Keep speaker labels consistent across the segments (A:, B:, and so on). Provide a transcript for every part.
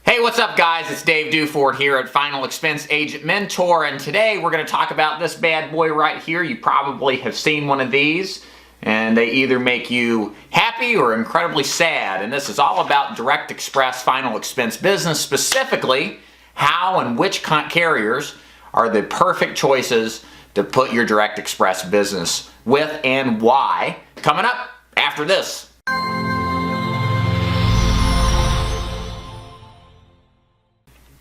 A: Hey, what's up guys? It's Dave Duford here at Final Expense Agent Mentor, and today we're going to talk about this bad boy right here. You probably have seen one of these, and they either make you happy or incredibly sad. And this is all about DirectExpress Final Expense business, specifically how and which carriers are the perfect choices to put your DirectExpress business with and why. Coming up after this.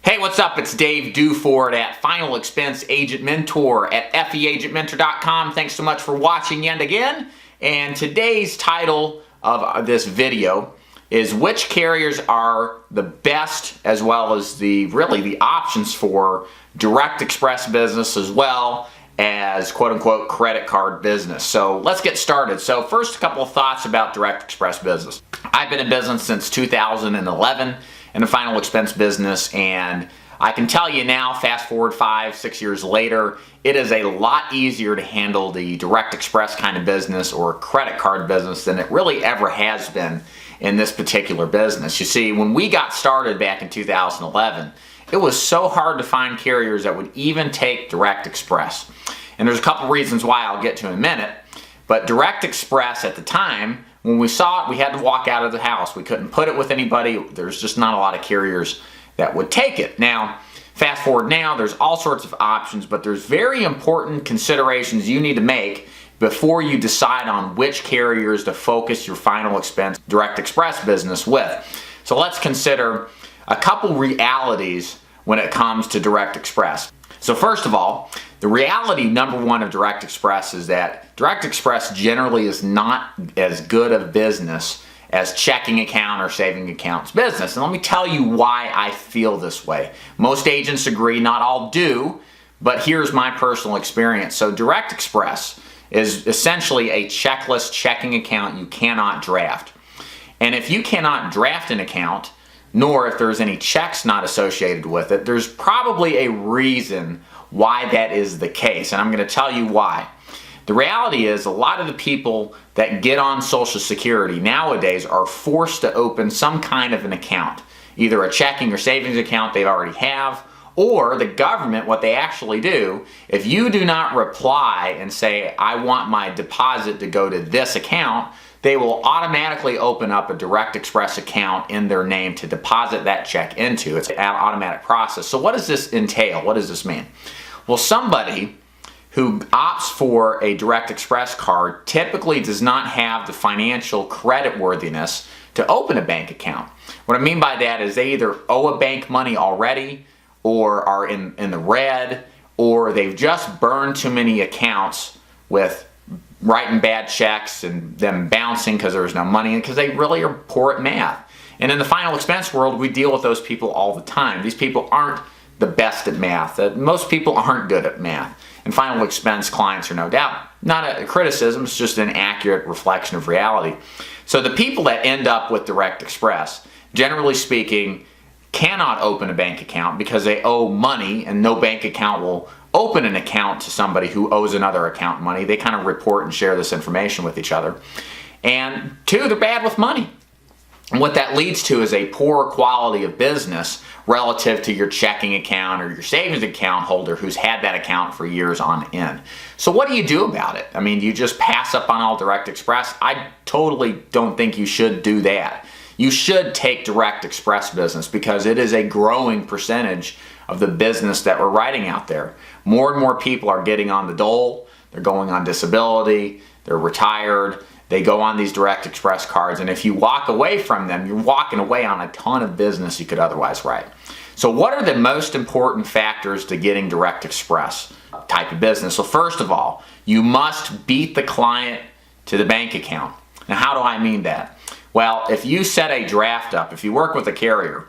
A: Hey, what's up? It's Dave Duford at Final Expense Agent Mentor at feagentmentor.com. Thanks so much for watching yet again. And today's title of this video is which carriers are the best, as well as the options for DirectExpress business, as well as quote-unquote credit card business. So let's get started. So first, a couple of thoughts about DirectExpress business. I've been in business since 2011 in the final expense business, and I can tell you now, fast forward 5-6 years later, it is a lot easier to handle the DirectExpress kind of business or credit card business than it really ever has been in this particular business. You see, when we got started back in 2011, it was so hard to find carriers that would even take DirectExpress. And there's a couple reasons why I'll get to in a minute, but DirectExpress at the time, when we saw it, we had to walk out of the house. We couldn't put it with anybody. There's just not a lot of carriers that would take it. Now, fast forward now, there's all sorts of options, but there's very important considerations you need to make before you decide on which carriers to focus your final expense DirectExpress business with. So let's consider a couple realities when it comes to DirectExpress. So first of all, the reality number one of DirectExpress is that DirectExpress generally is not as good of business as checking account or saving accounts business. And let me tell you why I feel this way. Most agents agree, not all do, but here's my personal experience. So DirectExpress is essentially a checklist checking account you cannot draft. And if you cannot draft an account, nor if there's any checks not associated with it, there's probably a reason why that is the case, and I'm going to tell you why. The reality is a lot of the people that get on Social Security nowadays are forced to open some kind of an account, either a checking or savings account they already have, or the government, what they actually do, if you do not reply and say, I want my deposit to go to this account, they will automatically open up a DirectExpress account in their name to deposit that check into. It's an automatic process. So what does this entail? What does this mean? Well, somebody who opts for a DirectExpress card typically does not have the financial creditworthiness to open a bank account. What I mean by that is they either owe a bank money already, or are in the red, or they've just burned too many accounts with writing bad checks and them bouncing because there was no money and because they really are poor at math. And in the final expense world, we deal with those people all the time. These people aren't the best at math. Most people aren't good at math. And final expense clients are no doubt not a criticism, it's just an accurate reflection of reality. So the people that end up with DirectExpress, generally speaking, cannot open a bank account because they owe money, and no bank account will open an account to somebody who owes another account money. They kind of report and share this information with each other. And two, they're bad with money. And what that leads to is a poor quality of business relative to your checking account or your savings account holder who's had that account for years on end. So what do you do about it? I mean, do you just pass up on all DirectExpress? I totally don't think you should do that. You should take DirectExpress business because it is a growing percentage of the business that we're writing out there. More and more people are getting on the dole, they're going on disability, they're retired, they go on these DirectExpress cards, and if you walk away from them, you're walking away on a ton of business you could otherwise write. So what are the most important factors to getting DirectExpress type of business? So first of all, you must beat the client to the bank account. Now how do I mean that? Well, if you set a draft up, if you work with a carrier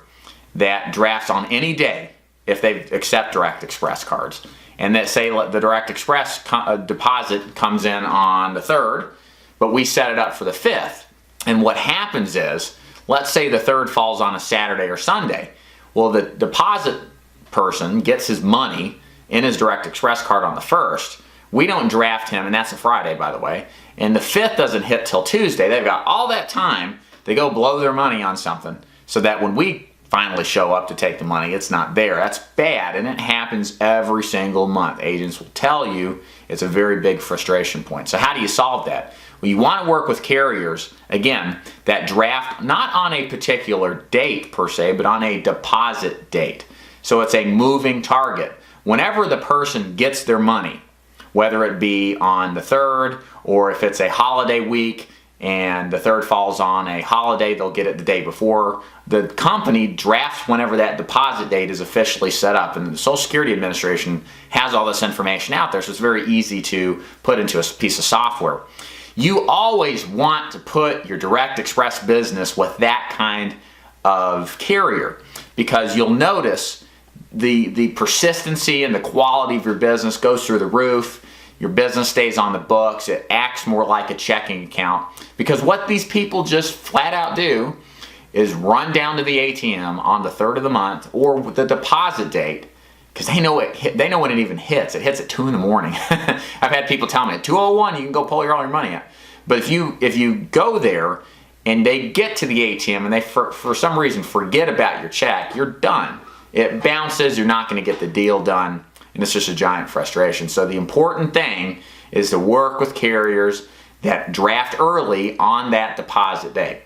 A: that drafts on any day, if they accept DirectExpress cards, and that say the DirectExpress deposit comes in on the 3rd, but we set it up for the 5th. And what happens is, let's say the 3rd falls on a Saturday or Sunday. Well, the deposit person gets his money in his DirectExpress card on the 1st. We don't draft him, and that's a Friday, by the way. And the 5th doesn't hit till Tuesday. They've got all that time to go blow their money on something so that when we finally show up to take the money, it's not there. That's bad, and it happens every single month. Agents will tell you it's a very big frustration point. So how do you solve that? Well, you want to work with carriers, again, that draft not on a particular date per se, but on a deposit date. So it's a moving target. Whenever the person gets their money, whether it be on the 3rd or if it's a holiday week and the 3rd falls on a holiday, they'll get it the day before. The company drafts whenever that deposit date is officially set up, and the Social Security Administration has all this information out there, so it's very easy to put into a piece of software. You always want to put your DirectExpress business with that kind of carrier, because you'll notice the persistency and the quality of your business goes through the roof. Your business stays on the books. It acts more like a checking account, because what these people just flat out do is run down to the ATM on the 3rd of the month or the deposit date, because they know when it even hits. It hits at 2 in the morning. I've had people tell me at 2:01 you can go pull all your money out. But if you go there and they get to the ATM and they for some reason forget about your check, you're done. It bounces. You're not going to get the deal done. And it's just a giant frustration. So the important thing is to work with carriers that draft early on that deposit day.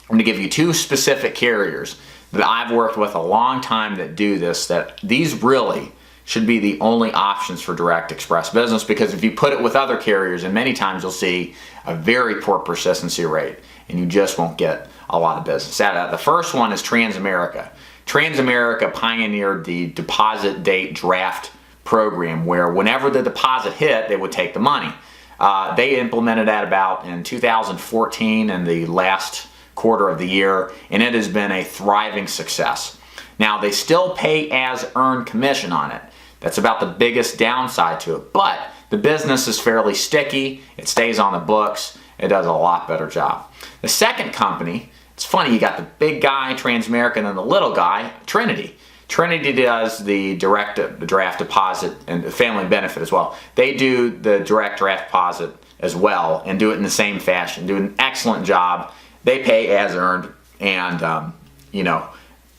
A: I'm going to give you 2 specific carriers that I've worked with a long time that do this, that these really should be the only options for DirectExpress business, because if you put it with other carriers, and many times you'll see a very poor persistency rate and you just won't get a lot of business out of that. The first one is Transamerica. Transamerica pioneered the deposit date draft program, where whenever the deposit hit, they would take the money. They implemented that about in 2014 in the last quarter of the year, and it has been a thriving success. Now, they still pay as earned commission on it. That's about the biggest downside to it, but the business is fairly sticky. It stays on the books. It does a lot better job. The second company, it's funny, you got the big guy, Transamerica, and then the little guy, Trinity. Trinity does the draft deposit and the family benefit as well. They do the direct draft deposit as well and do it in the same fashion, do an excellent job. They pay as earned, and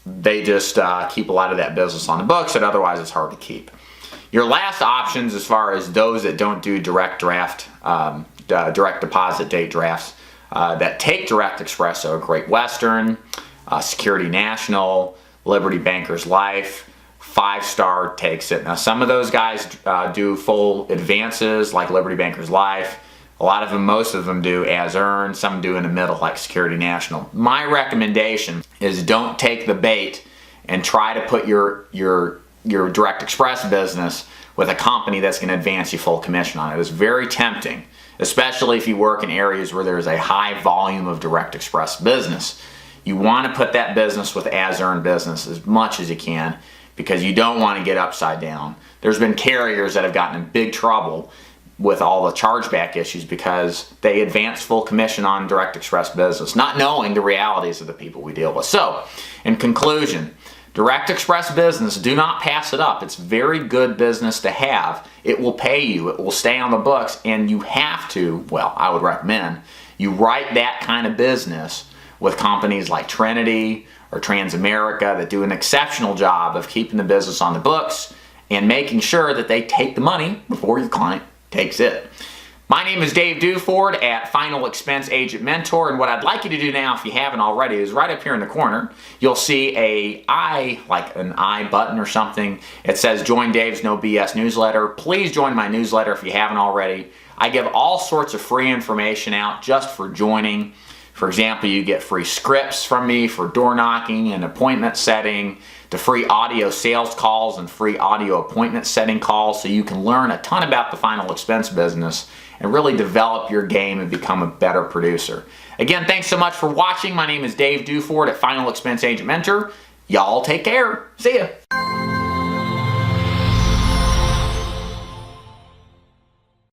A: they just keep a lot of that business on the books, and otherwise it's hard to keep. Your last options, as far as those that don't do direct deposit date drafts, that take DirectExpress, so Great Western, Security National, Liberty Bankers Life, 5-Star takes it. Now, some of those guys do full advances like Liberty Bankers Life. A lot of them, most of them do as earned. Some do in the middle like Security National. My recommendation is don't take the bait and try to put your DirectExpress business with a company that's going to advance you full commission on it. It's very tempting, especially if you work in areas where there's a high volume of DirectExpress business. You want to put that business with as earned business as much as you can, because you don't want to get upside down. There's been carriers that have gotten in big trouble with all the chargeback issues because they advance full commission on DirectExpress business, not knowing the realities of the people we deal with. So, in conclusion, DirectExpress business, do not pass it up. It's very good business to have. It will pay you. It will stay on the books, and you have to, well, I would recommend you write that kind of business with companies like Trinity or Transamerica that do an exceptional job of keeping the business on the books and making sure that they take the money before your client takes it. My name is Dave Duford at Final Expense Agent Mentor, and what I'd like you to do now, if you haven't already, is right up here in the corner, you'll see like an I button or something. It says Join Dave's No BS Newsletter. Please join my newsletter if you haven't already. I give all sorts of free information out just for joining. For example, you get free scripts from me for door knocking and appointment setting, to free audio sales calls and free audio appointment setting calls, so you can learn a ton about the final expense business and really develop your game and become a better producer. Again, thanks so much for watching. My name is Dave Duford at Final Expense Agent Mentor. Y'all take care. See ya.